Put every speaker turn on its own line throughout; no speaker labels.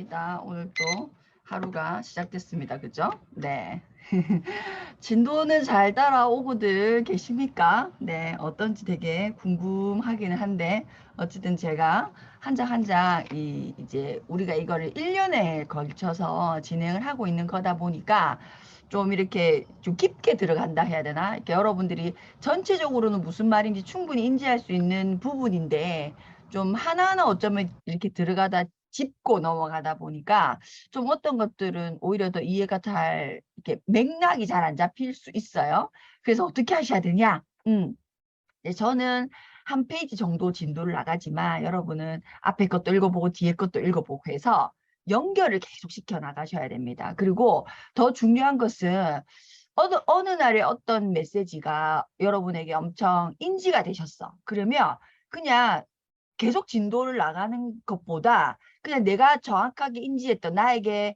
반갑습니다. 오늘 또 하루가 시작됐습니다. 그죠? 네. 진도는 잘 따라오고들 계십니까? 네. 어떤지 되게 궁금하기는 한데, 어쨌든 제가 한 장 한 장 이제 우리가 이거를 1년에 걸쳐서 진행을 하고 있는 거다 보니까 좀 이렇게 좀 깊게 들어간다 해야 되나? 이렇게 여러분들이 전체적으로는 무슨 말인지 충분히 인지할 수 있는 부분인데, 좀 하나하나 어쩌면 이렇게 들어가다 짚고 넘어가다 보니까 좀 어떤 것들은 오히려 더 이해가 잘 이렇게 맥락이 잘 안 잡힐 수 있어요. 그래서 어떻게 하셔야 되냐? 저는 한 페이지 정도 진도를 나가지만 여러분은 앞에 것도 읽어보고 뒤에 것도 읽어보고 해서 연결을 계속 시켜 나가셔야 됩니다. 그리고 더 중요한 것은 어느 날에 어떤 메시지가 여러분에게 엄청 인지가 되셨어. 그러면 그냥 계속 진도를 나가는 것보다 그냥 내가 정확하게 인지했던 나에게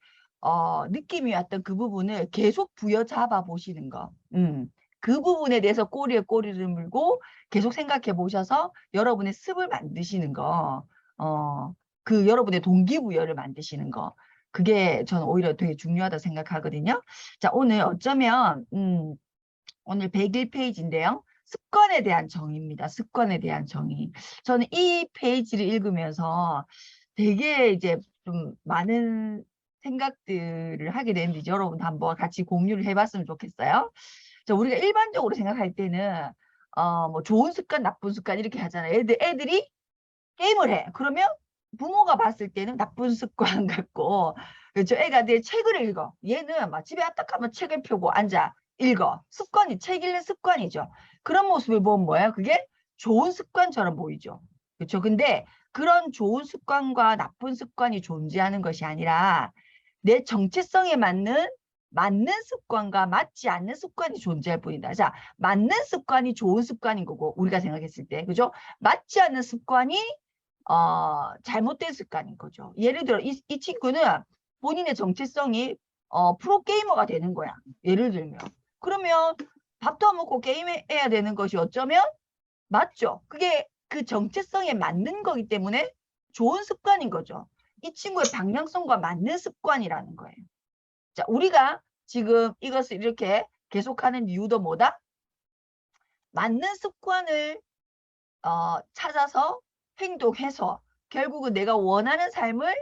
느낌이 왔던 그 부분을 계속 부여잡아 보시는 거. 그 부분에 대해서 꼬리에 꼬리를 물고 계속 생각해 보셔서 여러분의 습을 만드시는 거. 그 여러분의 동기부여를 만드시는 거. 그게 저는 오히려 되게 중요하다 생각하거든요. 자, 오늘 어쩌면 오늘 101페이지인데요. 습관에 대한 정의입니다. 습관에 대한 정의. 저는 이 페이지를 읽으면서 되게 이제 좀 많은 생각들을 하게 되는데 여러분도 한번 같이 공유를 해봤으면 좋겠어요. 자, 우리가 일반적으로 생각할 때는 뭐 좋은 습관, 나쁜 습관 이렇게 하잖아요. 애들이 게임을 해. 그러면 부모가 봤을 때는 나쁜 습관 같고, 그렇죠. 애가 내 책을 읽어. 얘는 막 집에 왔다 가면 책을 펴고 앉아 읽어. 습관이, 책 읽는 습관이죠. 그런 모습을 보면 뭐예요? 그게 좋은 습관처럼 보이죠. 그렇죠. 근데 그런 좋은 습관과 나쁜 습관이 존재하는 것이 아니라 내 정체성에 맞는 습관과 맞지 않는 습관이 존재할 뿐이다. 자, 맞는 습관이 좋은 습관인 거고 우리가 생각했을 때, 그죠? 맞지 않는 습관이 잘못된 습관인 거죠. 예를 들어 이 친구는 본인의 정체성이 프로게이머가 되는 거야. 예를 들면. 그러면 밥도 안 먹고 게임해야 되는 것이 어쩌면 맞죠. 그게 그 정체성에 맞는 거기 때문에 좋은 습관인 거죠. 이 친구의 방향성과 맞는 습관이라는 거예요. 자, 우리가 지금 이것을 이렇게 계속하는 이유도 뭐다? 맞는 습관을 찾아서 행동해서 결국은 내가 원하는 삶을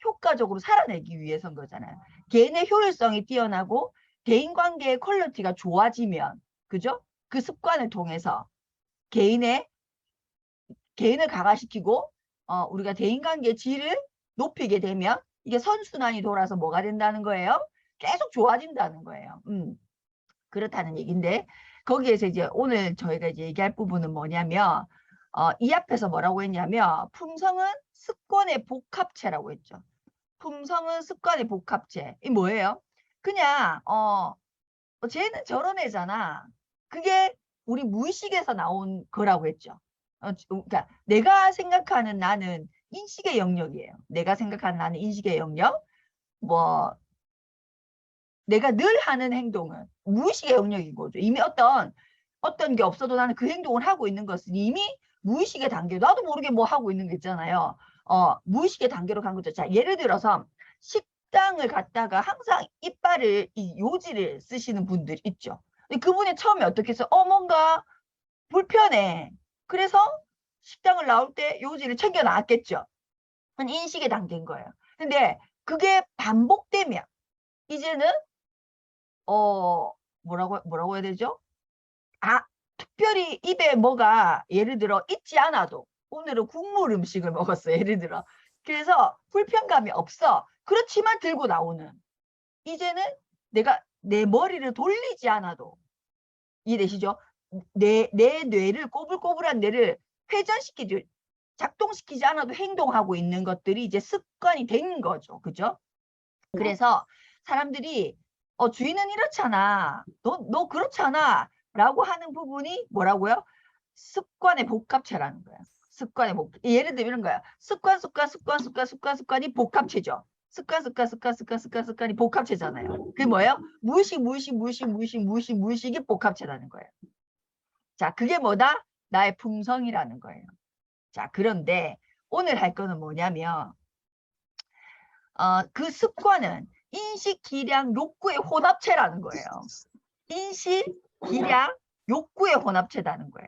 효과적으로 살아내기 위해서인 거잖아요. 개인의 효율성이 뛰어나고 대인관계의 퀄리티가 좋아지면, 그죠? 그 습관을 통해서 개인을 강화시키고 우리가 대인관계의 질을 높이게 되면 이게 선순환이 돌아서 뭐가 된다는 거예요? 계속 좋아진다는 거예요. 그렇다는 얘기인데 거기에서 이제 오늘 저희가 이제 얘기할 부분은 뭐냐면 이 앞에서 뭐라고 했냐면 품성은 습관의 복합체라고 했죠. 품성은 습관의 복합체. 이 뭐예요? 그냥 쟤는 저런 애잖아. 그게 우리 무의식에서 나온 거라고 했죠. 그러니까 내가 생각하는 나는 인식의 영역이에요. 내가 생각하는 나는 인식의 영역. 뭐 내가 늘 하는 행동은 무의식의 영역인 거죠. 이미 어떤 게 없어도 나는 그 행동을 하고 있는 것은 이미 무의식의 단계, 나도 모르게 뭐 하고 있는 게 있잖아요. 무의식의 단계로 간 거죠. 자, 예를 들어서 식당을 갔다가 항상 이 요지를 쓰시는 분들 있죠. 근데 그분이 처음에 어떻게 해서 뭔가 불편해. 그래서 식당을 나올 때 요지를 챙겨 나왔겠죠. 그건 인식의 단계인 거예요. 근데 그게 반복되면 이제는 뭐라고 해야 되죠? 특별히 입에 뭐가 예를 들어 있지 않아도 오늘은 국물 음식을 먹었어. 예를 들어. 그래서 불편감이 없어. 그렇지만 들고 나오는. 이제는 내가 내 머리를 돌리지 않아도 이해되시죠? 내 뇌를 꼬불꼬불한 뇌를 회전시키지 작동시키지 않아도 행동하고 있는 것들이 이제 습관이 된 거죠. 그죠? 그래서 사람들이 주인은 이렇잖아. 너 그렇잖아. 라고 하는 부분이 뭐라고요? 습관의 복합체라는 거야. 습관의 예를 들면 이런 거야. 습관이 복합체죠. 습관이 복합체잖아요. 그게 뭐예요? 무의식이 복합체라는 거예요. 자, 그게 뭐다? 나의 품성이라는 거예요. 자, 그런데 오늘 할 거는 뭐냐면 그 습관은 인식, 기량, 욕구의 혼합체라는 거예요. 인식, 기량, 욕구의 혼합체라는 거예요.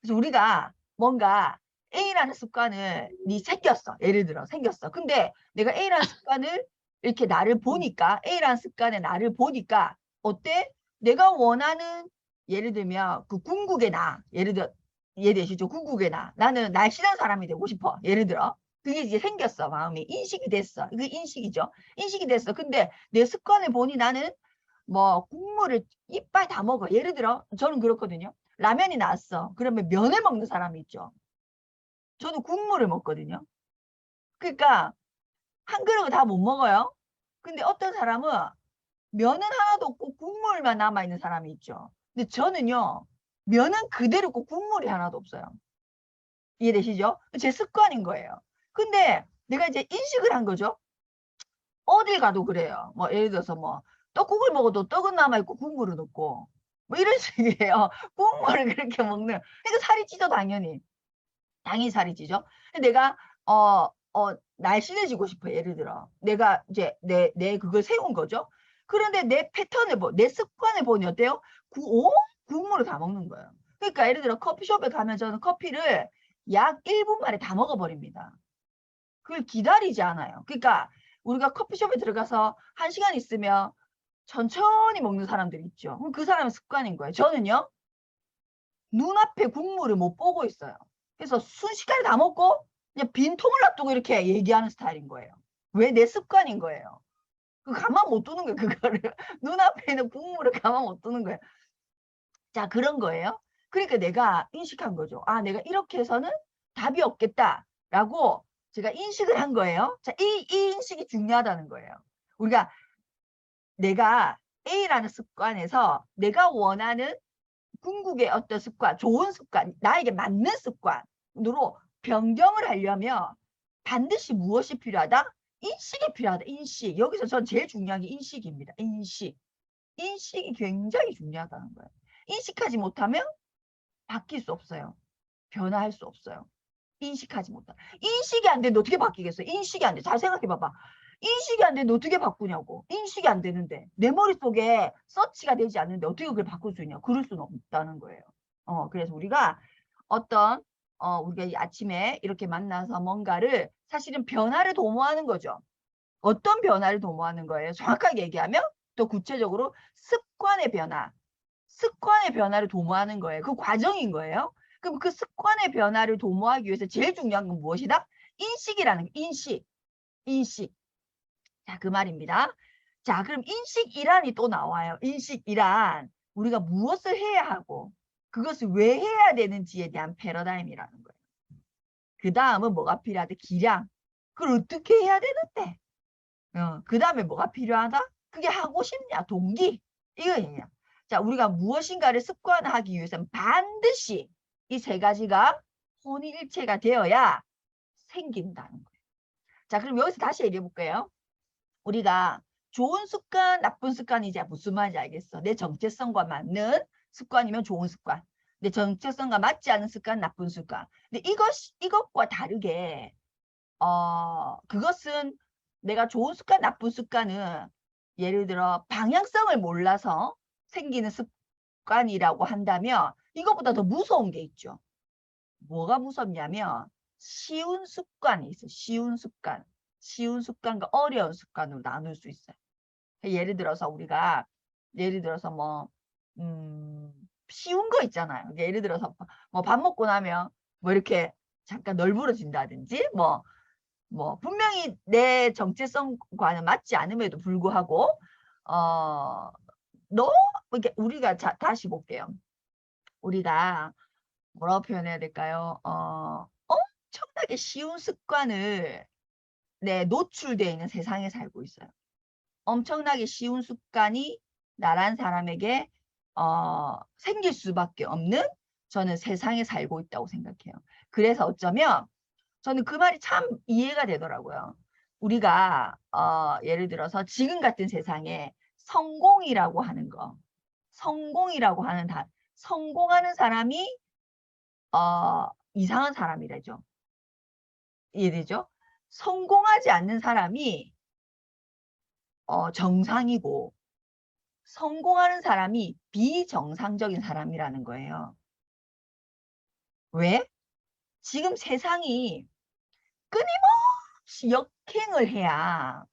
그래서 우리가 뭔가 A라는 습관을 생겼어. 예를 들어 생겼어. 근데 내가 A라는 습관을 이렇게 나를 보니까 A라는 습관에 나를 보니까 어때? 내가 원하는 예를 들면 그 궁극의 나 예를 들어 이해되시죠? 궁극의 나는 날씬한 사람이 되고 싶어. 예를 들어 그게 이제 생겼어. 마음이 인식이 됐어. 그게 인식이죠. 인식이 됐어. 근데 내 습관을 보니 나는 뭐 국물을 이빨 다 먹어. 예를 들어 저는 그렇거든요. 라면이 나왔어. 그러면 면을 먹는 사람이 있죠. 저는 국물을 먹거든요. 그러니까 한 그릇을 다 못 먹어요. 근데 어떤 사람은 면은 하나도 없고 국물만 남아있는 사람이 있죠. 근데 저는요. 면은 그대로 있고 국물이 하나도 없어요. 이해되시죠? 제 습관인 거예요. 근데 내가 이제 인식을 한 거죠. 어딜 가도 그래요. 뭐 예를 들어서 뭐 떡국을 먹어도 떡은 남아있고 국물은 없고 뭐 이런 식이에요. 국물을 그렇게 먹는. 그러니까 살이 찌죠 당연히. 당연히 살이 찌죠. 근데 내가 날씬해지고 싶어. 예를 들어 내가 이제 내 그걸 세운 거죠. 그런데 내 패턴을 내 습관을 보니 어때요? 국물을 다 먹는 거예요. 그러니까 예를 들어 커피숍에 가면 저는 커피를 약 1분 만에 다 먹어버립니다. 그걸 기다리지 않아요. 그러니까 우리가 커피숍에 들어가서 1시간 있으면 천천히 먹는 사람들 있죠. 그럼 그 사람의 습관인 거예요. 저는요. 눈앞에 국물을 못 보고 있어요. 그래서 순식간에 다 먹고 그냥 빈통을 놔두고 이렇게 얘기하는 스타일인 거예요. 왜? 내 습관인 거예요. 그 가만 못 두는 거예요. 그거를. 눈앞에 있는 국물을 가만 못 두는 거예요. 자, 그런 거예요. 그러니까 내가 인식한 거죠. 아, 내가 이렇게 해서는 답이 없겠다라고 제가 인식을 한 거예요. 자, 이 인식이 중요하다는 거예요. 우리가 내가 A라는 습관에서 내가 원하는 궁극의 어떤 습관, 좋은 습관, 나에게 맞는 습관으로 변경을 하려면 반드시 무엇이 필요하다? 인식이 필요하다. 인식. 여기서 전 제일 중요한 게 인식입니다. 인식. 인식이 굉장히 중요하다는 거예요. 인식하지 못하면 바뀔 수 없어요. 변화할 수 없어요. 인식하지 못하. 인식이 안 되는데 어떻게 바뀌겠어요? 인식이 안 돼. 잘 생각해 봐봐. 인식이 안 되는데 어떻게 바꾸냐고. 인식이 안 되는데. 내 머릿속에 서치가 되지 않는데 어떻게 그걸 바꿀 수 있냐. 그럴 수는 없다는 거예요. 그래서 우리가 어떤 우리가 이 아침에 이렇게 만나서 뭔가를 사실은 변화를 도모하는 거죠. 어떤 변화를 도모하는 거예요? 정확하게 얘기하면 또 구체적으로 습관의 변화. 습관의 변화를 도모하는 거예요. 그 과정인 거예요. 그럼 그 습관의 변화를 도모하기 위해서 제일 중요한 건 무엇이다? 인식이라는 인식. 인식. 자, 그 말입니다. 자, 그럼 인식이란이 또 나와요. 인식이란 우리가 무엇을 해야 하고 그것을 왜 해야 되는지에 대한 패러다임이라는 거예요. 그 다음은 뭐가 필요하다? 기량. 그걸 어떻게 해야 되는데? 그 다음에 뭐가 필요하다? 그게 하고 싶냐? 동기. 이거예요. 자, 우리가 무엇인가를 습관화하기 위해서는 반드시 이 세 가지가 혼일체가 되어야 생긴다는 거예요. 자, 그럼 여기서 다시 얘기해 볼게요. 우리가 좋은 습관, 나쁜 습관이 이제 무슨 말인지 알겠어. 내 정체성과 맞는 습관이면 좋은 습관. 내 정체성과 맞지 않은 습관, 나쁜 습관. 근데 이것과 다르게, 그것은 내가 좋은 습관, 나쁜 습관은 예를 들어 방향성을 몰라서 생기는 습관이라고 한다면 이것보다 더 무서운 게 있죠. 뭐가 무섭냐면 쉬운 습관이 있어요. 쉬운 습관. 쉬운 습관과 어려운 습관으로 나눌 수 있어요. 예를 들어서 우리가 예를 들어서 뭐 쉬운 거 있잖아요. 예를 들어서 뭐 밥 먹고 나면 뭐 이렇게 잠깐 널브러진다든지 뭐 분명히 내 정체성과는 맞지 않음에도 불구하고 너무 이렇게 우리가 다시 볼게요. 우리가 뭐라고 표현해야 될까요? 엄청나게 쉬운 습관을 노출되어 있는 세상에 살고 있어요. 엄청나게 쉬운 습관이 나란 사람에게 생길 수밖에 없는 저는 세상에 살고 있다고 생각해요. 그래서 어쩌면 저는 그 말이 참 이해가 되더라고요. 우리가 예를 들어서 지금 같은 세상에 성공이라고 하는 거, 성공이라고 하는 성공하는 사람이 이상한 사람이라죠. 이해되죠? 성공하지 않는 사람이 정상이고 성공하는 사람이 비정상적인 사람이라는 거예요. 왜? 지금 세상이 끊임없이 역행을 해야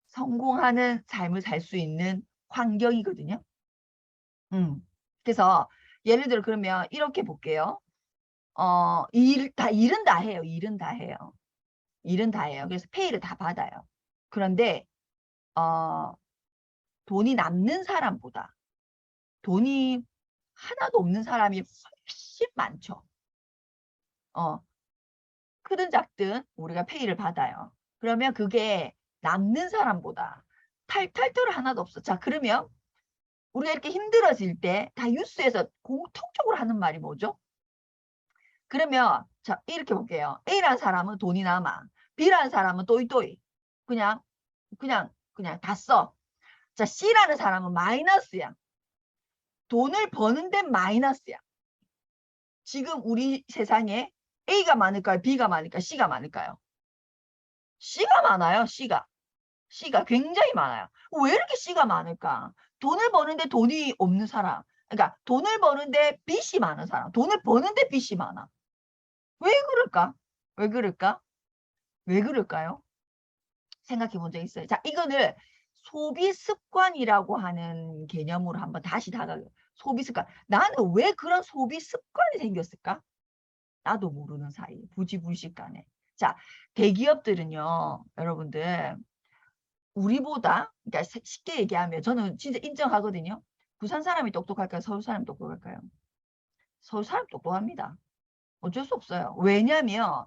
성공하는 삶을 살 수 있는 환경이거든요. 그래서 예를 들어 그러면 이렇게 볼게요. 일은 다 해요. 일은 다 해요. 일은 다 해요. 그래서 페이를 다 받아요. 그런데 어, 돈이 남는 사람보다 돈이 하나도 없는 사람이 훨씬 많죠. 크든 작든 우리가 페이를 받아요. 그러면 그게 남는 사람보다 탈탈 하나도 없어. 자, 그러면 우리가 이렇게 힘들어질 때 다 뉴스에서 공통적으로 하는 말이 뭐죠? 그러면 자, 이렇게 볼게요. A라는 사람은 돈이 남아. B라는 사람은 또이또이. 그냥 다 써. 자, C라는 사람은 마이너스야. 돈을 버는데 마이너스야. 지금 우리 세상에 A가 많을까요? B가 많을까요? C가 많을까요? C가 많아요. C가 굉장히 많아요. 왜 이렇게 C가 많을까? 돈을 버는데 돈이 없는 사람. 그러니까 돈을 버는데 빚이 많은 사람. 돈을 버는데 빚이 많아. 왜 그럴까? 왜 그럴까? 왜 그럴까요? 생각해 본 적 있어요. 자, 이거는 소비 습관이라고 하는 개념으로 한번 다시 소비 습관. 나는 왜 그런 소비 습관이 생겼을까? 나도 모르는 사이. 부지불식간에. 자, 대기업들은요, 여러분들, 우리보다, 그러니까 쉽게 얘기하면 저는 진짜 인정하거든요. 부산 사람이 똑똑할까요? 서울 사람이 똑똑할까요? 서울 사람 똑똑합니다. 어쩔 수 없어요. 왜냐면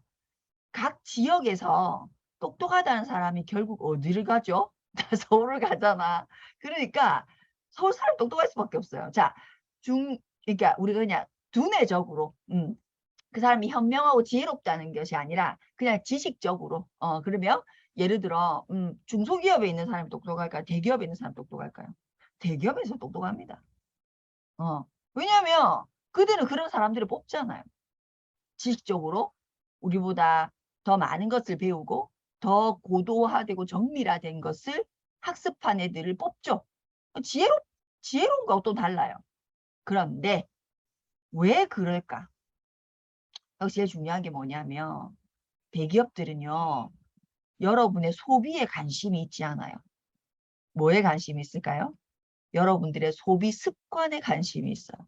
각 지역에서 똑똑하다는 사람이 결국 어디를 가죠? 다 서울을 가잖아. 그러니까 서울 사람 똑똑할 수밖에 없어요. 자, 그러니까 우리가 그냥 두뇌적으로, 그 사람이 현명하고 지혜롭다는 것이 아니라 그냥 지식적으로, 그러면 예를 들어, 중소기업에 있는 사람이 똑똑할까요? 대기업에 있는 사람이 똑똑할까요? 대기업에서 똑똑합니다. 왜냐면 그들은 그런 사람들을 뽑잖아요. 지식적으로 우리보다 더 많은 것을 배우고 더 고도화되고 정밀화된 것을 학습한 애들을 뽑죠. 지혜로운 것도 달라요. 그런데 왜 그럴까? 여기 제일 중요한 게 뭐냐면 대기업들은요. 여러분의 소비에 관심이 있지 않아요. 뭐에 관심이 있을까요? 여러분들의 소비 습관에 관심이 있어요.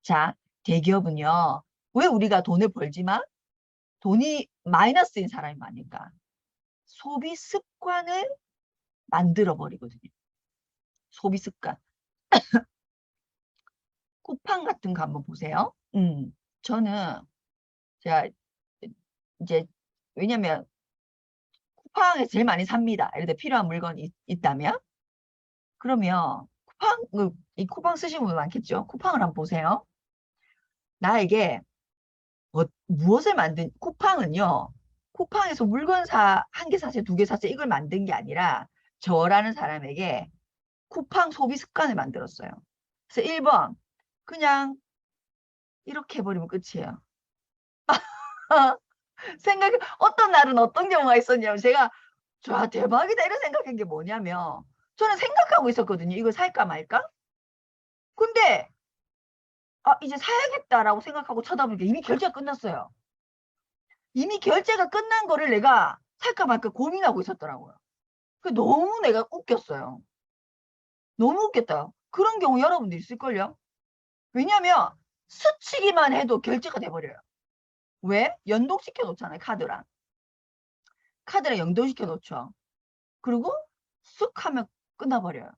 자, 대기업은요. 왜 우리가 돈을 벌지만 돈이 마이너스인 사람이 많으니까 소비 습관을 만들어 버리거든요. 소비 습관. 쿠팡 같은 거 한번 보세요. 저는 제가 이제 왜냐면 쿠팡에서 제일 많이 삽니다. 예를 들어 필요한 물건이 있다면 그러면 이 쿠팡 쓰시는 분 많겠죠. 쿠팡을 한번 보세요. 나에게 무엇을 만든 쿠팡은요. 쿠팡에서 물건 한 개 사세요, 두 개 사세요 이걸 만든 게 아니라 저라는 사람에게 쿠팡 소비 습관을 만들었어요. 그래서 1번 그냥 이렇게 해버리면 끝이에요. 어떤 날은 어떤 경우가 있었냐면 제가 와 대박이다 이런 생각한 게 뭐냐면 저는 생각하고 있었거든요. 이거 살까 말까? 근데 이제 사야겠다라고 생각하고 쳐다보니까 이미 결제가 끝났어요. 이미 결제가 끝난 거를 내가 살까 말까 고민하고 있었더라고요. 너무 내가 웃겼어요. 너무 웃겼다. 그런 경우 여러분도 있을걸요? 왜냐면 스치기만 해도 결제가 돼버려요. 왜? 연동시켜 놓잖아요. 카드랑 연동시켜 놓죠. 그리고 쑥 하면 끝나버려요.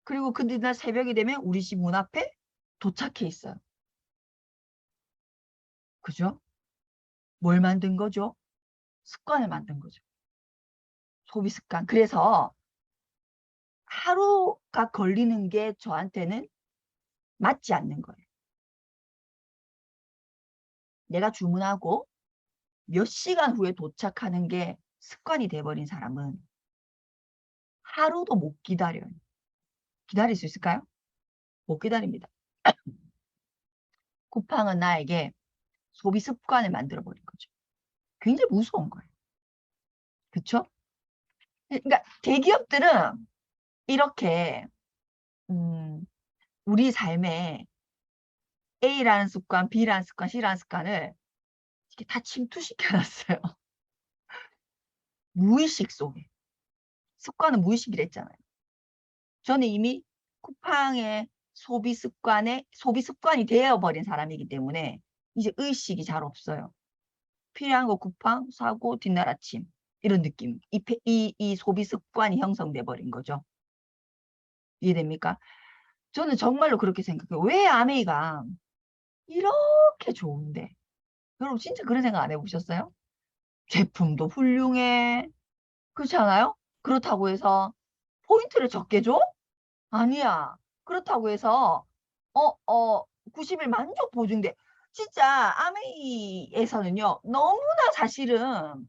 그리고 그날 새벽이 되면 우리 집 문 앞에 도착해 있어요. 그죠? 뭘 만든 거죠? 습관을 만든 거죠. 소비 습관. 그래서 하루가 걸리는 게 저한테는 맞지 않는 거예요. 내가 주문하고 몇 시간 후에 도착하는 게 습관이 돼버린 사람은 하루도 못 기다려요. 기다릴 수 있을까요? 못 기다립니다. 쿠팡은 나에게 소비 습관을 만들어버린 거죠. 굉장히 무서운 거예요. 그쵸? 그러니까 대기업들은 이렇게 우리 삶에 A라는 습관, B라는 습관, C라는 습관을 이렇게 다 침투시켜놨어요. 무의식 속에. 습관은 무의식이랬잖아요. 저는 이미 쿠팡의 소비 습관이 되어버린 사람이기 때문에 이제 의식이 잘 없어요. 필요한 거 쿠팡 사고 뒷날 아침 이런 느낌. 이 소비 습관이 형성돼 버린 거죠. 이해됩니까? 저는 정말로 그렇게 생각해요. 왜 아메이가 이렇게 좋은데? 여러분 진짜 그런 생각 안 해보셨어요? 제품도 훌륭해. 그렇지 않아요? 그렇다고 해서 포인트를 적게 줘? 아니야. 그렇다고 해서 90일 만족 보증돼. 진짜 아메이에서는요. 너무나 사실은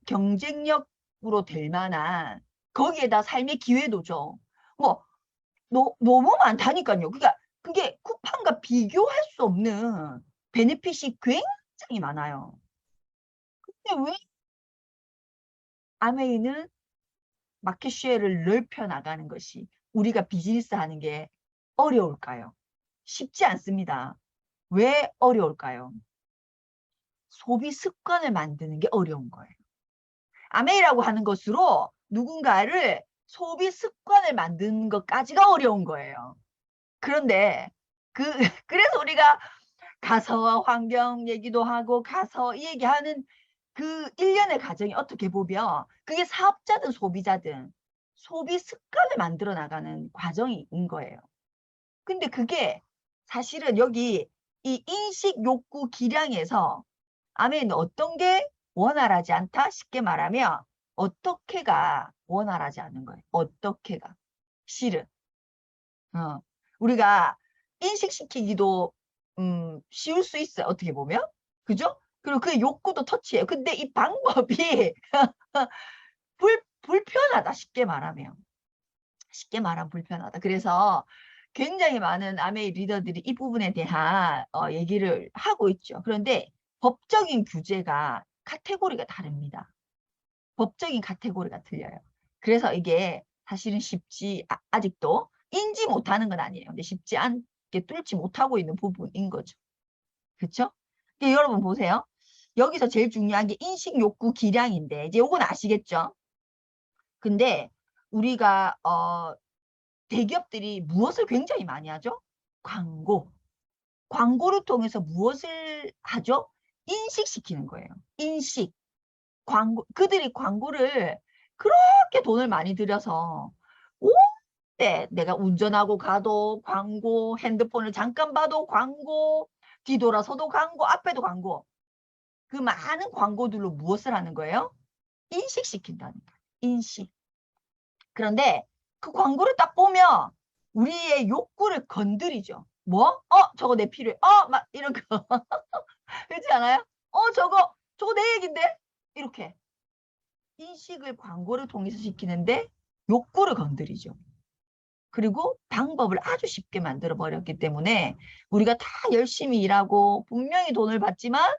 경쟁력으로 될 만한 거기에다 삶의 기회도 줘. 뭐 너무 많다니까요. 그러니까 그게 쿠팡과 비교할 수 없는 베네핏이 굉장히 많아요. 근데 왜 아메이는 마켓 쉐어를 넓혀 나가는 것이 우리가 비즈니스 하는 게 어려울까요? 쉽지 않습니다. 왜 어려울까요? 소비 습관을 만드는 게 어려운 거예요. 아메이라고 하는 것으로 누군가를 소비 습관을 만드는 것까지가 어려운 거예요. 그런데 그래서 우리가 가서 환경 얘기도 하고 가서 이 얘기하는 그 일련의 과정이 어떻게 보면 그게 사업자든 소비자든 소비 습관을 만들어 나가는 과정인 거예요. 근데 그게 사실은 여기 이 인식 욕구 기량에서 아메는 어떤 게 원활하지 않다? 쉽게 말하면 어떻게가 원활하지 않은 거예요. 어떻게가. 실은. 우리가 인식시키기도 쉬울 수 있어요. 어떻게 보면. 그죠? 그리고 그 욕구도 터치해요. 근데 이 방법이 불편하다. 쉽게 말하면. 쉽게 말하면 불편하다. 그래서 굉장히 많은 아메이 리더들이 이 부분에 대한 얘기를 하고 있죠. 그런데 법적인 규제가 카테고리가 다릅니다. 법적인 카테고리가 틀려요. 그래서 이게 사실은 쉽지 아직도 인지 못하는 건 아니에요. 근데 쉽지 않게 뚫지 못하고 있는 부분인 거죠. 그렇죠? 여러분 보세요. 여기서 제일 중요한 게 인식 욕구 기량인데 이제 요건 아시겠죠? 근데 우리가 대기업들이 무엇을 굉장히 많이 하죠? 광고. 광고를 통해서 무엇을 하죠? 인식시키는 거예요. 인식. 그들이 광고를 그렇게 돈을 많이 들여서 오때 내가 운전하고 가도 광고, 핸드폰을 잠깐 봐도 광고, 뒤돌아서도 광고, 앞에도 광고. 그 많은 광고들로 무엇을 하는 거예요? 인식시킨다는 거예요. 인식. 그런데 그 광고를 딱 보면 우리의 욕구를 건드리죠. 뭐? 저거 내 필요해. 막 이런 거. 그렇지 않아요? 저거 내 얘긴데? 이렇게. 인식을 광고를 통해서 시키는데 욕구를 건드리죠. 그리고 방법을 아주 쉽게 만들어 버렸기 때문에 우리가 다 열심히 일하고 분명히 돈을 받지만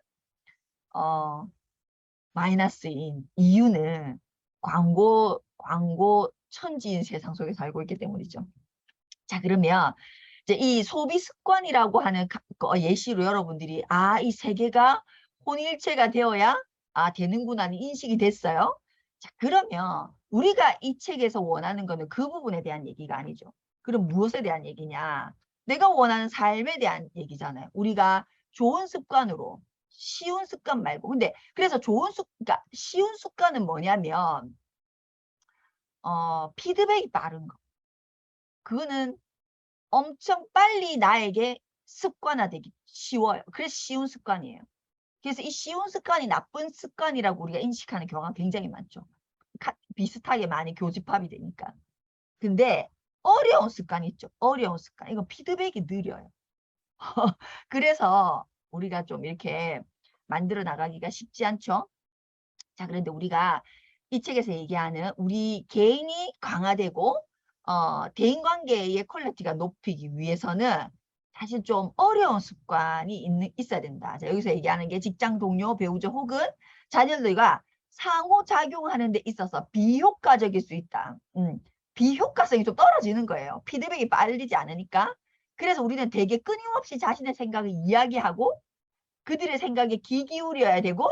마이너스인 이유는 광고 천지인 세상 속에 살고 있기 때문이죠. 자, 그러면 이제 이 소비 습관이라고 하는 예시로 여러분들이 이 세 개가 혼일체가 되어야 되는구나 하는 인식이 됐어요. 자, 그러면 우리가 이 책에서 원하는 거는 그 부분에 대한 얘기가 아니죠. 그럼 무엇에 대한 얘기냐? 내가 원하는 삶에 대한 얘기잖아요. 우리가 좋은 습관으로 쉬운 습관 말고 근데 그래서 그러니까 쉬운 습관은 뭐냐면 피드백이 빠른 거. 그거는 엄청 빨리 나에게 습관화되기 쉬워요. 그래서 쉬운 습관이에요. 그래서 이 쉬운 습관이 나쁜 습관이라고 우리가 인식하는 경우가 굉장히 많죠. 비슷하게 많이 교집합이 되니까. 근데 어려운 습관이 있죠. 어려운 습관. 이건 피드백이 느려요. 그래서 우리가 좀 이렇게 만들어 나가기가 쉽지 않죠. 자, 그런데 우리가 이 책에서 얘기하는 우리 개인이 강화되고 대인관계의 퀄리티가 높이기 위해서는 사실 좀 어려운 습관이 있어야 된다. 자, 여기서 얘기하는 게 직장 동료, 배우자 혹은 자녀들과 상호작용하는 데 있어서 비효과적일 수 있다. 비효과성이 좀 떨어지는 거예요. 피드백이 빨리지 않으니까. 그래서 우리는 되게 끊임없이 자신의 생각을 이야기하고 그들의 생각에 귀 기울여야 되고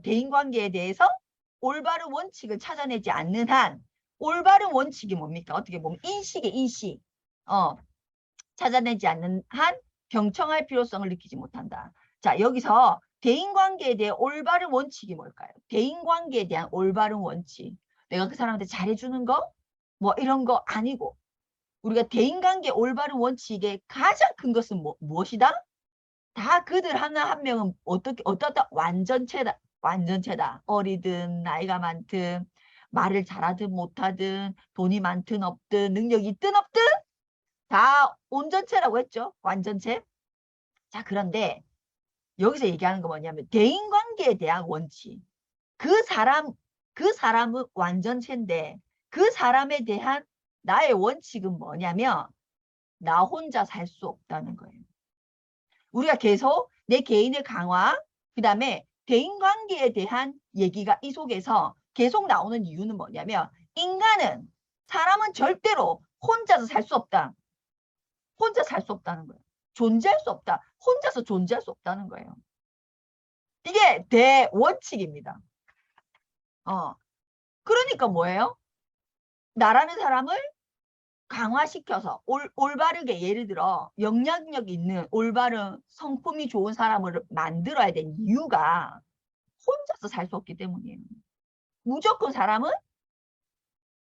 대인관계에 대해서 올바른 원칙을 찾아내지 않는 한 올바른 원칙이 뭡니까? 어떻게 보면 인식의 인식. 찾아내지 않는 한 경청할 필요성을 느끼지 못한다. 자, 여기서 대인관계에 대해 올바른 원칙이 뭘까요? 대인관계에 대한 올바른 원칙. 내가 그 사람한테 잘해주는 거? 뭐 이런 거 아니고 우리가 대인관계 올바른 원칙의 가장 큰 것은 무엇이다? 다 그들 하나 한 명은 어떻다 완전체다. 완전체다. 어리든 나이가 많든 말을 잘하든 못하든 돈이 많든 없든 능력이 있든 없든 다 온전체라고 했죠. 완전체. 자, 그런데 여기서 얘기하는 거 뭐냐면 대인관계에 대한 원칙. 그 사람은 완전체인데 그 사람에 대한 나의 원칙은 뭐냐면 나 혼자 살 수 없다는 거예요. 우리가 계속 내 개인의 강화, 그 다음에 대인관계에 대한 얘기가 이 속에서 계속 나오는 이유는 뭐냐면 사람은 절대로 혼자서 살 수 없다. 혼자 살 수 없다는 거예요. 존재할 수 없다. 혼자서 존재할 수 없다는 거예요. 이게 대원칙입니다. 그러니까 뭐예요? 나라는 사람을 강화시켜서 올바르게 예를 들어 영향력 있는 올바른 성품이 좋은 사람을 만들어야 되는 이유가 혼자서 살 수 없기 때문이에요. 무조건 사람은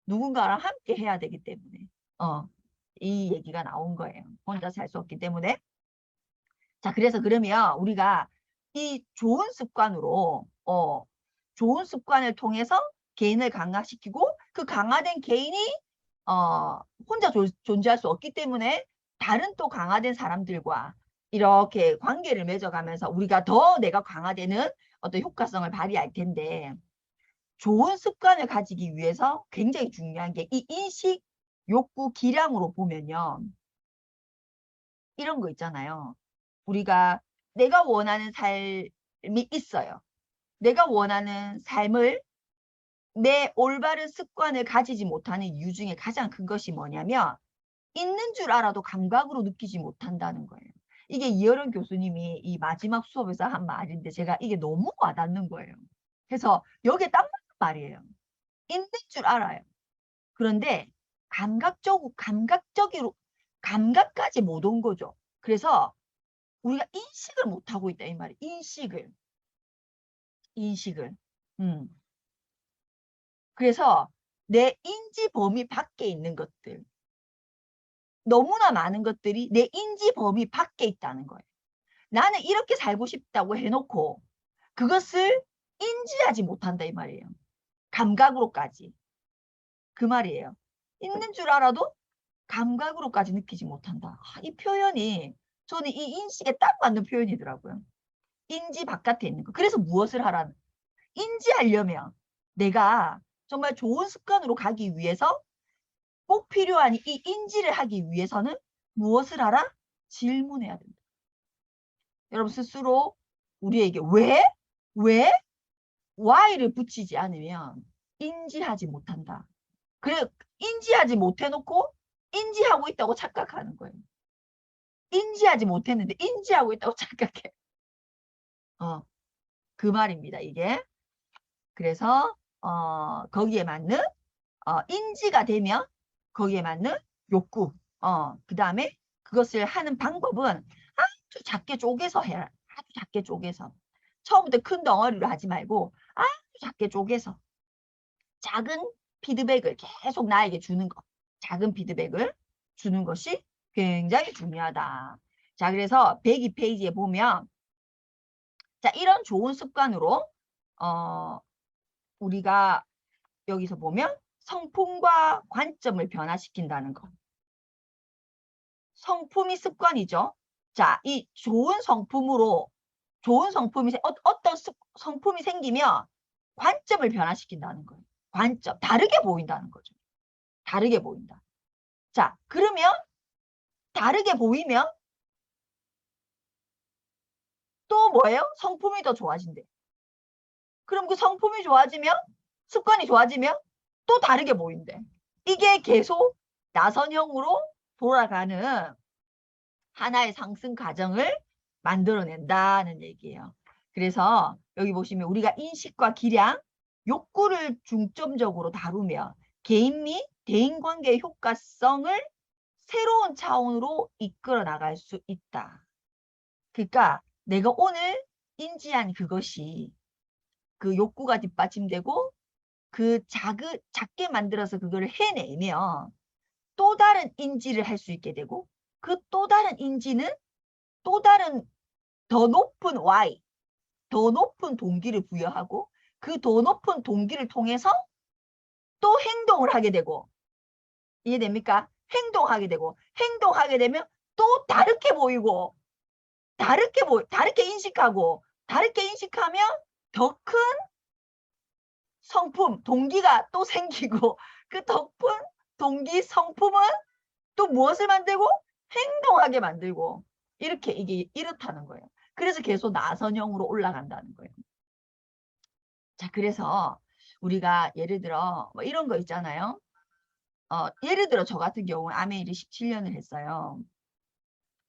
누군가랑 함께 해야 되기 때문에 이 얘기가 나온 거예요. 혼자 살 수 없기 때문에. 자, 그래서 그러면 우리가 이 좋은 습관으로 좋은 습관을 통해서 개인을 강화시키고 그 강화된 개인이 혼자 존재할 수 없기 때문에 다른 또 강화된 사람들과 이렇게 관계를 맺어가면서 우리가 더 내가 강화되는 어떤 효과성을 발휘할 텐데 좋은 습관을 가지기 위해서 굉장히 중요한 게 이 인식, 욕구, 기량으로 보면요. 이런 거 있잖아요. 우리가 내가 원하는 삶이 있어요. 내가 원하는 삶을 내 올바른 습관을 가지지 못하는 이유 중에 가장 큰 것이 뭐냐면 있는 줄 알아도 감각으로 느끼지 못한다는 거예요. 이게 이어른 교수님이 이 마지막 수업에서 한 말인데 제가 이게 너무 와닿는 거예요. 그래서 여기에 딱 맞는 말이에요. 있는 줄 알아요. 그런데 감각적으로 감각까지 못 온 거죠. 그래서 우리가 인식을 못하고 있다 이 말이에요. 인식을. 그래서 내 인지 범위 밖에 있는 것들 너무나 많은 것들이 내 인지 범위 밖에 있다는 거예요. 나는 이렇게 살고 싶다고 해놓고 그것을 인지하지 못한다 이 말이에요. 감각으로까지. 그 말이에요. 있는 줄 알아도 감각으로까지 느끼지 못한다. 이 표현이 저는 이 인식에 딱 맞는 표현이더라고요. 인지 바깥에 있는 거. 그래서 무엇을 하라는 인지하려면 내가 정말 좋은 습관으로 가기 위해서 꼭 필요한 이 인지를 하기 위해서는 무엇을 하라? 질문해야 된다. 여러분 스스로 우리에게 왜? why를 붙이지 않으면 인지하지 못한다. 그래 인지하지 못해놓고 인지하고 있다고 착각하는 거예요. 인지하지 못했는데 인지하고 있다고 착각해. 그 말입니다. 이게. 그래서 거기에 맞는 인지가 되면 거기에 맞는 욕구. 그 다음에 그것을 하는 방법은 아주 작게 쪼개서 해라. 아주 작게 쪼개서. 처음부터 큰 덩어리로 하지 말고 아주 작게 쪼개서 작은 피드백을 계속 나에게 주는 것. 작은 피드백을 주는 것이 굉장히 중요하다. 자, 그래서 102페이지에 보면 자, 이런 좋은 습관으로 우리가 여기서 보면 성품과 관점을 변화시킨다는 거. 성품이 습관이죠. 자, 이 좋은 성품이 어떤 성품이 생기면 관점을 변화시킨다는 거예요. 관점, 다르게 보인다는 거죠. 다르게 보인다. 자, 그러면 다르게 보이면 또 뭐예요? 성품이 더 좋아진대. 그럼 그 성품이 좋아지면, 습관이 좋아지면 또 다르게 보인대. 이게 계속 나선형으로 돌아가는 하나의 상승 과정을 만들어낸다는 얘기예요. 그래서 여기 보시면 우리가 인식과 기량, 욕구를 중점적으로 다루며 개인 및 대인관계의 효과성을 새로운 차원으로 이끌어 나갈 수 있다. 그러니까 내가 오늘 인지한 그것이 그 욕구가 뒷받침되고 그 작게 만들어서 그걸 해내면 또 다른 인지를 할 수 있게 되고 그 또 다른 인지는 또 다른 더 높은 Y, 더 높은 동기를 부여하고 그 더 높은 동기를 통해서 또 행동을 하게 되고 이해됩니까? 행동하게 되고 행동하게 되면 또 다르게 보이고 다르게 인식하고 다르게 인식하면 더 큰 성품, 동기가 또 생기고 그 덕분 동기 성품은 또 무엇을 만들고 행동하게 만들고 이렇게 이게 이렇다는 거예요. 그래서 계속 나선형으로 올라간다는 거예요. 자, 그래서 우리가 예를 들어 뭐 이런 거 있잖아요. 예를 들어 저 같은 경우 아메이를 17년을 했어요.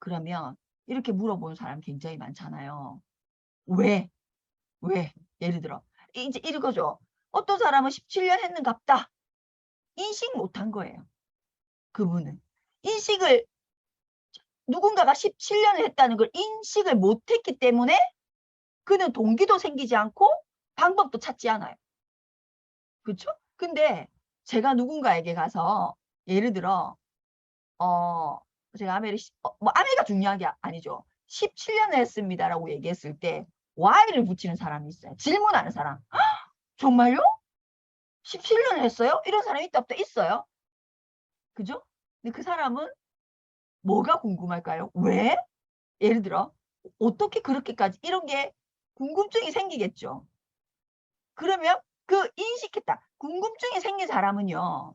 그러면 이렇게 물어보는 사람 굉장히 많잖아요. 왜? 왜? 예를 들어 이제 이거죠. 어떤 사람은 17년 했는갑다. 인식 못한 거예요. 그분은. 인식을 누군가가 17년을 했다는 걸 인식을 못했기 때문에 그는 동기도 생기지 않고 방법도 찾지 않아요. 그렇죠? 근데 제가 누군가에게 가서 예를 들어 제가 뭐 아메가 중요한 게 아니죠. 17년을 했습니다라고 얘기했을 때 Y를 붙이는 사람이 있어요. 질문하는 사람. 정말요? 17년을 했어요? 이런 사람이 있다 없다 있어요. 그죠? 근데 그 사람은 뭐가 궁금할까요? 왜? 예를 들어 어떻게 그렇게까지 이런 게 궁금증이 생기겠죠. 그러면 그 인식했다. 궁금증이 생긴 사람은요.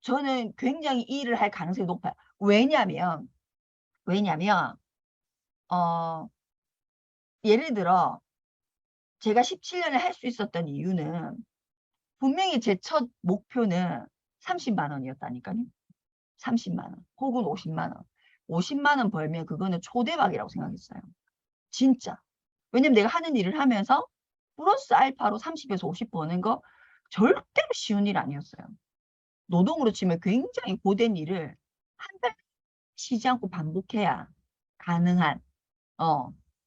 저는 굉장히 이 일을 할 가능성이 높아요. 왜냐면 어 예를 들어 제가 17년을 할 수 있었던 이유는 분명히 제 첫 목표는 30만 원이었다니까요. 30만 원 혹은 50만 원. 50만 원 벌면 그거는 초대박이라고 생각했어요. 진짜. 왜냐면 내가 하는 일을 하면서 플러스 알파로 30에서 50 버는 거 절대로 쉬운 일 아니었어요. 노동으로 치면 굉장히 고된 일을 한 달 쉬지 않고 반복해야 가능한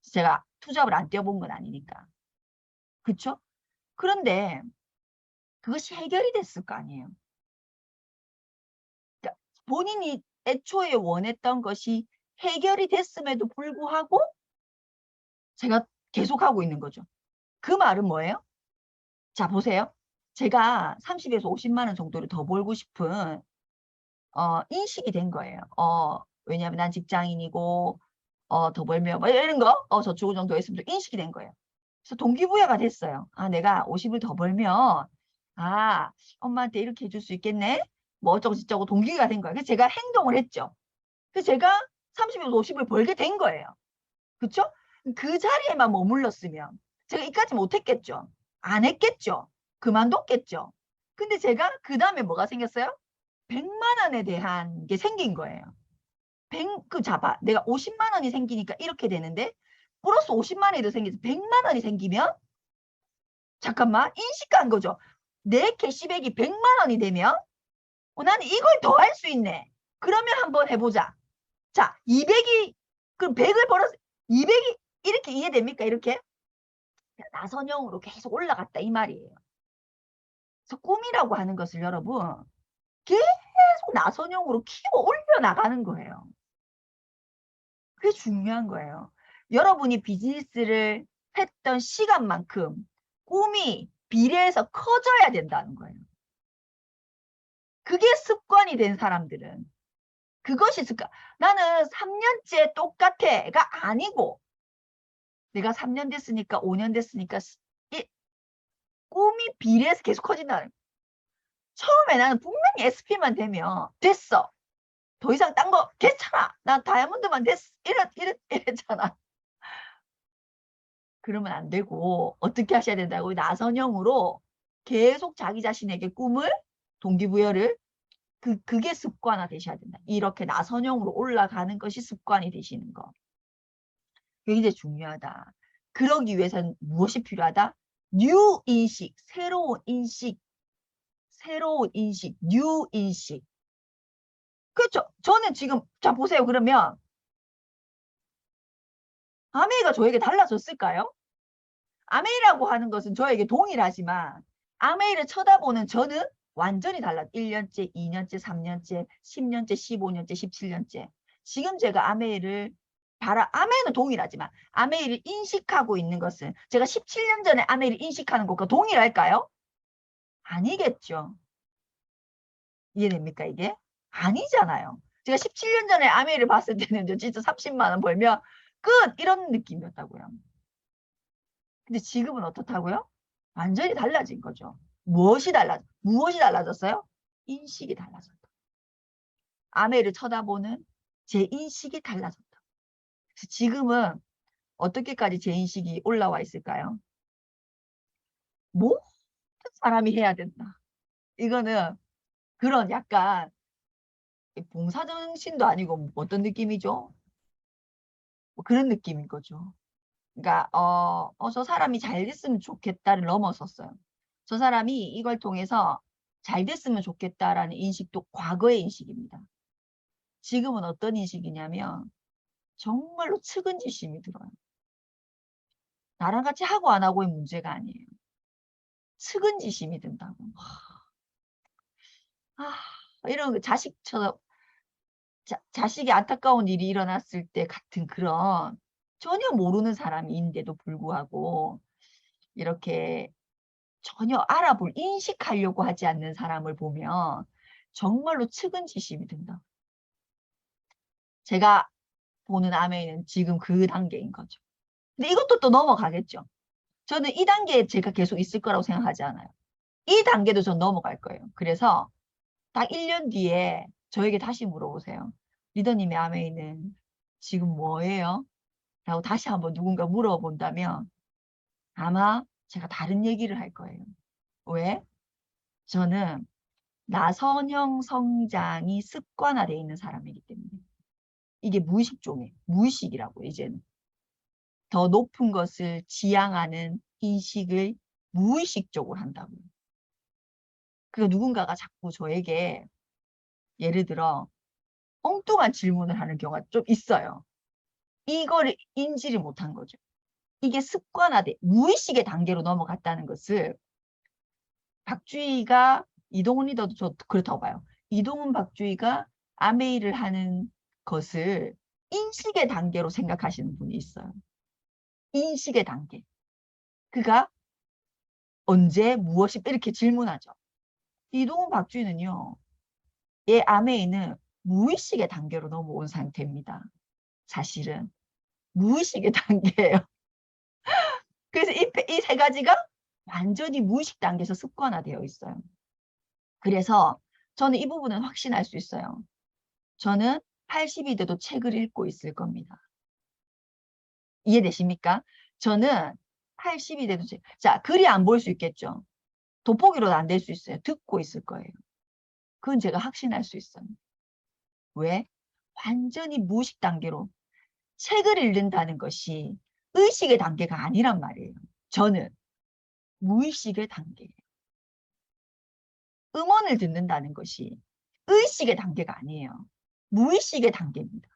제가 투잡을 안 뛰어본 건 아니니까. 그쵸? 그런데 그것이 해결이 됐을 거 아니에요. 그러니까 본인이 애초에 원했던 것이 해결이 됐음에도 불구하고 제가 계속하고 있는 거죠. 그 말은 뭐예요? 자, 보세요. 제가 30에서 50만 원 정도를 더 벌고 싶은 인식이 된 거예요. 왜냐하면 난 직장인이고 더 벌면 뭐 이런 거 저쪽 정도 했으면 인식이 된 거예요. 그래서 동기부여가 됐어요. 아, 내가 50을 더 벌면 아, 엄마한테 이렇게 해줄 수 있겠네. 뭐 어쩌고 저쩌고 동기가 된 거예요. 그래서 제가 행동을 했죠. 그래서 제가 30에서 50을 벌게 된 거예요. 그쵸? 그 자리에만 머물렀으면 제가 이까지 못했겠죠. 안 했겠죠. 그만뒀겠죠. 근데 제가 그 다음에 뭐가 생겼어요? 100만 원에 대한 게 생긴 거예요. 잡아. 내가 50만 원이 생기니까 이렇게 되는데 플러스 50만 원이 더 생겨서 100만 원이 생기면 잠깐만 인식한 거죠. 내 캐시백이 100만 원이 되면 나는 이걸 더 할 수 있네. 그러면 한번 해보자. 자, 200이 그럼 100을 벌어서 200이 이렇게 이해됩니까? 이렇게 나선형으로 계속 올라갔다 이 말이에요. 그래서 꿈이라고 하는 것을 여러분 계속 나선형으로 키워 올려나가는 거예요. 그게 중요한 거예요. 여러분이 비즈니스를 했던 시간만큼 꿈이 비례해서 커져야 된다는 거예요. 그게 습관이 된 사람들은 그것이 습관. 나는 3년째 똑같아가 아니고 내가 3년 됐으니까 5년 됐으니까 이 꿈이 비례해서 계속 커진다는 거예요. 처음에 나는 분명히 SP만 되면 됐어. 더 이상 딴 거 괜찮아. 난 다이아몬드만 됐어. 이랬잖아. 그러면 안 되고 어떻게 하셔야 된다고? 나선형으로 계속 자기 자신에게 꿈을 동기부여를 그게 습관화 되셔야 된다. 이렇게 나선형으로 올라가는 것이 습관이 되시는 거. 굉장히 중요하다. 그러기 위해서는 무엇이 필요하다? 뉴 인식, 새로운 인식, 뉴 인식. 그렇죠. 저는 지금 자 보세요. 그러면 아메이가 저에게 달라졌을까요? 아메이라고 하는 것은 저에게 동일하지만 아메이를 쳐다보는 저는 완전히 달라. 1년째, 2년째, 3년째, 10년째, 15년째, 17년째. 지금 제가 아메이를 아메이는 동일하지만 아메이를 인식하고 있는 것은 제가 17년 전에 아메이를 인식하는 것과 동일할까요? 아니겠죠. 이해됩니까 이게? 아니잖아요. 제가 17년 전에 아메이를 봤을 때는 진짜 30만 원 벌면 끝! 이런 느낌이었다고요. 근데 지금은 어떻다고요? 완전히 달라진 거죠. 무엇이 달라졌어요? 인식이 달라졌다. 아메를 쳐다보는 제 인식이 달라졌다. 그래서 지금은 어떻게까지 제 인식이 올라와 있을까요? 모든 사람이 해야 된다. 이거는 그런 약간 봉사정신도 아니고 어떤 느낌이죠? 뭐 그런 느낌인 거죠. 그러니까 저 사람이 잘 됐으면 좋겠다를 넘어섰어요. 저 사람이 이걸 통해서 잘 됐으면 좋겠다라는 인식도 과거의 인식입니다. 지금은 어떤 인식이냐면 정말로 측은지심이 들어요. 나랑 같이 하고 안 하고의 문제가 아니에요. 측은지심이 든다고. 이런 자식처럼 자식이 안타까운 일이 일어났을 때 같은 그런 전혀 모르는 사람인데도 불구하고 이렇게 전혀 알아볼, 인식하려고 하지 않는 사람을 보면 정말로 측은지심이 든다. 제가 보는 아메이는 지금 그 단계인 거죠. 근데 이것도 또 넘어가겠죠. 저는 이 단계에 제가 계속 있을 거라고 생각하지 않아요. 이 단계도 전 넘어갈 거예요. 그래서 딱 1년 뒤에 저에게 다시 물어보세요. 리더님의 아메이는 지금 뭐예요? 라고 다시 한번 누군가 물어본다면 아마 제가 다른 얘기를 할 거예요. 왜? 저는 나선형 성장이 습관화되어 있는 사람이기 때문에. 이게 무의식종이에요. 무의식이라고 이제는. 더 높은 것을 지향하는 인식을 무의식적으로 한다고요. 그러니까 누군가가 자꾸 저에게 예를 들어 엉뚱한 질문을 하는 경우가 좀 있어요. 이거를 인지를 못한 거죠. 이게 습관화돼 무의식의 단계로 넘어갔다는 것을 박주희가 이동훈 리더도 저 그렇다고 봐요. 이동훈 박주희가 아메이를 하는 것을 인식의 단계로 생각하시는 분이 있어요. 인식의 단계. 그가 언제 무엇이 이렇게 질문하죠. 이동훈 박주희는요. 얘 아메이는 무의식의 단계로 넘어온 상태입니다. 사실은 무의식의 단계예요. 그래서 이 세 가지가 완전히 무의식 단계에서 습관화되어 있어요. 그래서 저는 이 부분은 확신할 수 있어요. 저는 80이 돼도 책을 읽고 있을 겁니다. 이해되십니까? 저는 80이 돼도 자, 글이 안 보일 수 있겠죠. 돋보기로도 안 될 수 있어요. 듣고 있을 거예요. 그건 제가 확신할 수 있어요. 왜? 완전히 무의식 단계로 책을 읽는다는 것이 의식의 단계가 아니란 말이에요. 저는 무의식의 단계예요. 음원을 듣는다는 것이 의식의 단계가 아니에요. 무의식의 단계입니다.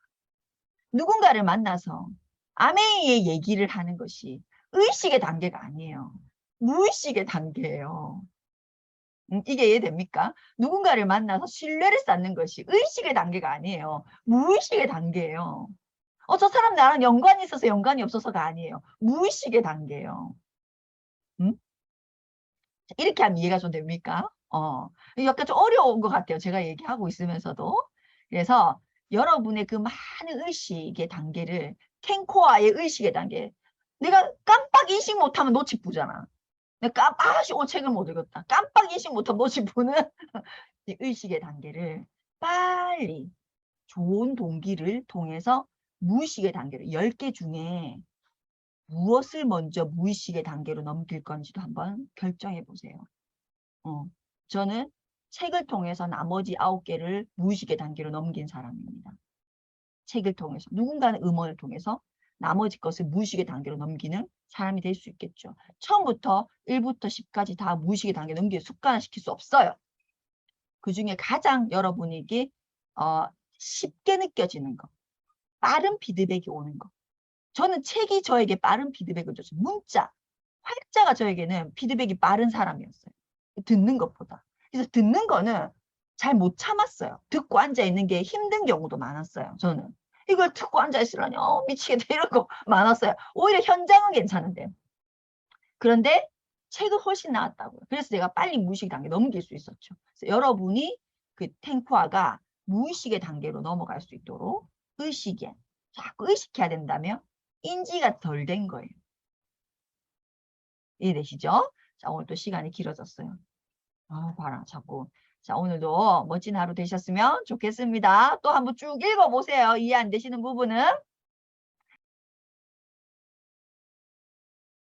누군가를 만나서 아메이의 얘기를 하는 것이 의식의 단계가 아니에요. 무의식의 단계예요. 이게 이해됩니까? 누군가를 만나서 신뢰를 쌓는 것이 의식의 단계가 아니에요. 무의식의 단계예요. 저 사람 나랑 연관이 있어서 연관이 없어서가 아니에요. 무의식의 단계예요. 음? 이렇게 하면 이해가 좀 됩니까? 약간 좀 어려운 것 같아요. 제가 얘기하고 있으면서도. 그래서 여러분의 그 많은 의식의 단계를 캔코아의 의식의 단계. 내가 깜빡 인식 못하면 놓치부잖아. 내가 깜빡 책을 못 읽었다. 깜빡 인식 못하면 놓치부는 이 의식의 단계를 빨리 좋은 동기를 통해서 무의식의 단계를 10개 중에 무엇을 먼저 무의식의 단계로 넘길 건지도 한번 결정해 보세요. 저는 책을 통해서 나머지 9개를 무의식의 단계로 넘긴 사람입니다. 책을 통해서 누군가의 음원을 통해서 나머지 것을 무의식의 단계로 넘기는 사람이 될 수 있겠죠. 처음부터 1부터 10까지 다 무의식의 단계 넘기게 습관화시킬 수 없어요. 그 중에 가장 여러분에게 쉽게 느껴지는 거, 빠른 피드백이 오는 거. 저는 책이 저에게 빠른 피드백을 줬어요. 문자, 활자가 저에게는 피드백이 빠른 사람이었어요. 듣는 것보다. 그래서 듣는 거는 잘 못 참았어요. 듣고 앉아있는 게 힘든 경우도 많았어요. 저는. 이걸 듣고 앉아있으려니 미치겠다 이런 거 많았어요. 오히려 현장은 괜찮은데. 그런데 책은 훨씬 나았다고요. 그래서 제가 빨리 무의식 단계 넘길 수 있었죠. 그래서 여러분이 그 탱쿠아가 무의식의 단계로 넘어갈 수 있도록 의식에 자꾸 의식해야 된다면 인지가 덜 된 거예요. 이해되시죠? 자, 오늘 또 시간이 길어졌어요. 봐라, 자꾸. 자, 오늘도 멋진 하루 되셨으면 좋겠습니다. 또 한번 쭉 읽어보세요. 이해 안 되시는 부분은.